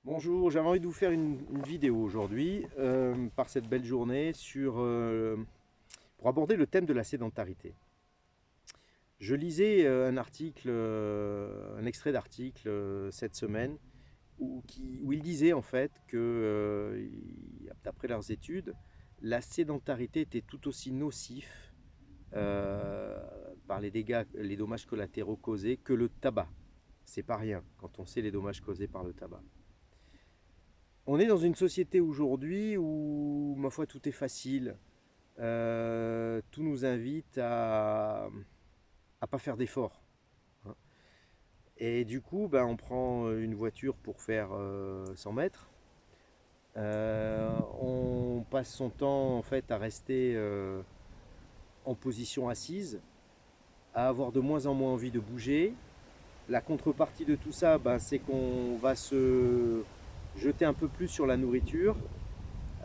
Bonjour, j'avais envie de vous faire une vidéo aujourd'hui, par cette belle journée, pour aborder le thème de la sédentarité. Je lisais un article, un extrait d'article cette semaine, où il disait en fait que, d'après leurs études, la sédentarité était tout aussi nocif euh, par les dégâts, les dommages collatéraux causés que le tabac. C'est pas rien quand on sait les dommages causés par le tabac. On est dans une société aujourd'hui où, ma foi, tout est facile. Tout nous invite à pas faire d'efforts, hein. Et du coup, ben, on prend une voiture pour faire 100 mètres. On passe son temps en fait à rester en position assise, à avoir de moins en moins envie de bouger. La contrepartie de tout ça, ben, c'est qu'on va se jeter un peu plus sur la nourriture,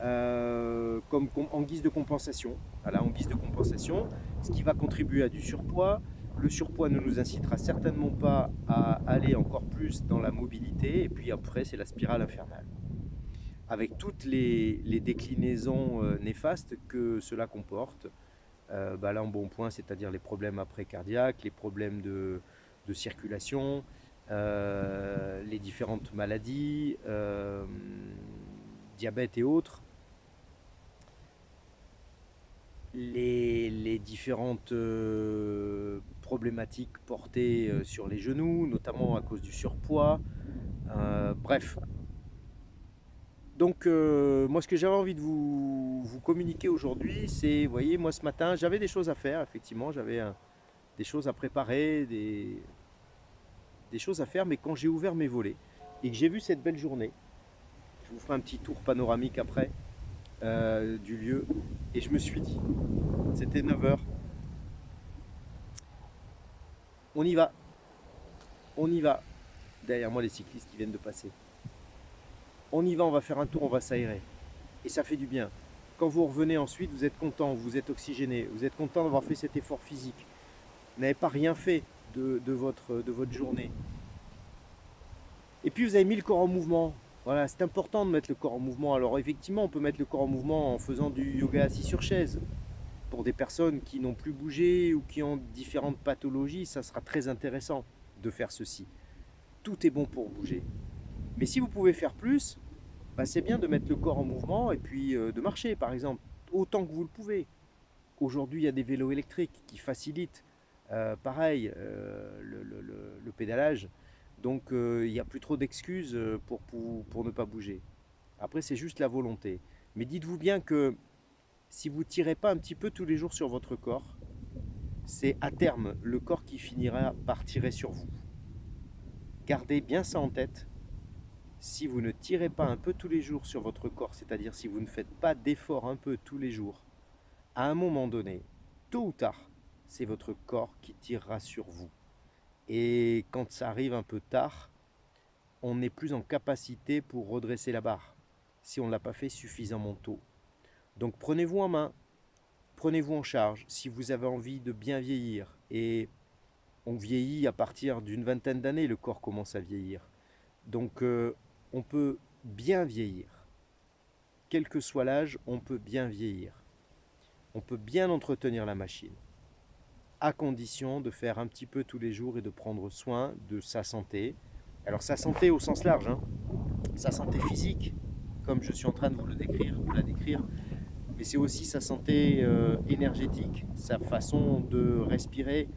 en guise de compensation. Voilà, en guise de compensation, ce qui va contribuer à du surpoids. Le surpoids ne nous incitera certainement pas à aller encore plus dans la mobilité. Et puis après, c'est la spirale infernale. Avec toutes les déclinaisons néfastes que cela comporte. Bah là, en bon point, c'est-à-dire les problèmes après cardiaques, les problèmes de circulation, les différentes maladies, diabète et autres, les différentes problématiques portées sur les genoux, notamment à cause du surpoids. Bref. Donc, moi, ce que j'avais envie de vous communiquer aujourd'hui, c'est, vous voyez, moi, ce matin, j'avais des choses à faire, effectivement, j'avais des choses à préparer, des choses à faire, mais quand j'ai ouvert mes volets et que j'ai vu cette belle journée, je vous ferai un petit tour panoramique après du lieu, et je me suis dit, c'était 9 heures, on y va, on y va. Derrière moi, les cyclistes qui viennent de passer. On y va, on va faire un tour, on va s'aérer. Et ça fait du bien. Quand vous revenez ensuite, vous êtes content, vous êtes oxygéné, vous êtes content d'avoir fait cet effort physique. Vous n'avez pas rien fait de votre journée. Et puis vous avez mis le corps en mouvement. Voilà, c'est important de mettre le corps en mouvement. Alors effectivement, on peut mettre le corps en mouvement en faisant du yoga assis sur chaise. Pour des personnes qui n'ont plus bougé ou qui ont différentes pathologies, ça sera très intéressant de faire ceci. Tout est bon pour bouger. Mais si vous pouvez faire plus, bah, c'est bien de mettre le corps en mouvement et puis de marcher par exemple, autant que vous le pouvez. Aujourd'hui, il y a des vélos électriques qui facilitent, pareil, le pédalage. Donc, il n'y a plus trop d'excuses pour ne pas bouger. Après, c'est juste la volonté. Mais dites-vous bien que si vous ne tirez pas un petit peu tous les jours sur votre corps, c'est à terme le corps qui finira par tirer sur vous. Gardez bien ça en tête. Si vous ne tirez pas un peu tous les jours sur votre corps, c'est-à-dire si vous ne faites pas d'efforts un peu tous les jours, à un moment donné, tôt ou tard, c'est votre corps qui tirera sur vous. Et quand ça arrive un peu tard, on n'est plus en capacité pour redresser la barre si on ne l'a pas fait suffisamment tôt. Donc prenez-vous en main, prenez-vous en charge si vous avez envie de bien vieillir. Et on vieillit à partir d'une vingtaine d'années, le corps commence à vieillir. Donc on peut bien vieillir. Quel que soit l'âge, on peut bien vieillir. On peut bien entretenir la machine, à condition de faire un petit peu tous les jours et de prendre soin de sa santé. Alors sa santé au sens large, hein, sa santé physique, comme je suis en train de vous la décrire, mais c'est aussi sa santé énergétique, sa façon de respirer,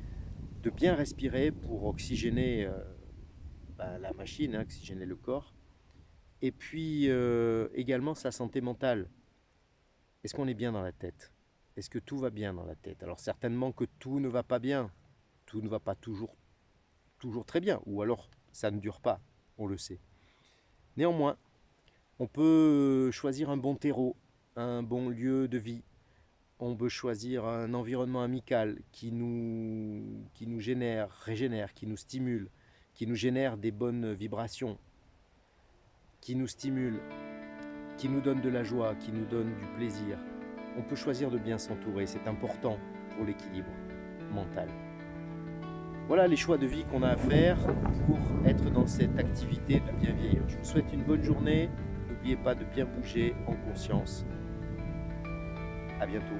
de bien respirer pour oxygéner la machine, hein, oxygéner le corps, et puis également sa santé mentale. Est-ce qu'on est bien dans la tête? Est-ce que tout va bien dans la tête? Alors certainement que tout ne va pas bien, tout ne va pas toujours très bien, ou alors ça ne dure pas, on le sait. Néanmoins, on peut choisir un bon terreau, un bon lieu de vie. On peut choisir un environnement amical qui nous génère, régénère, qui nous stimule, qui nous génère des bonnes vibrations, qui nous stimule, qui nous donne de la joie, qui nous donne du plaisir. On peut choisir de bien s'entourer, c'est important pour l'équilibre mental. Voilà les choix de vie qu'on a à faire pour être dans cette activité de bien vieillir. Je vous souhaite une bonne journée. N'oubliez pas de bien bouger en conscience. À bientôt.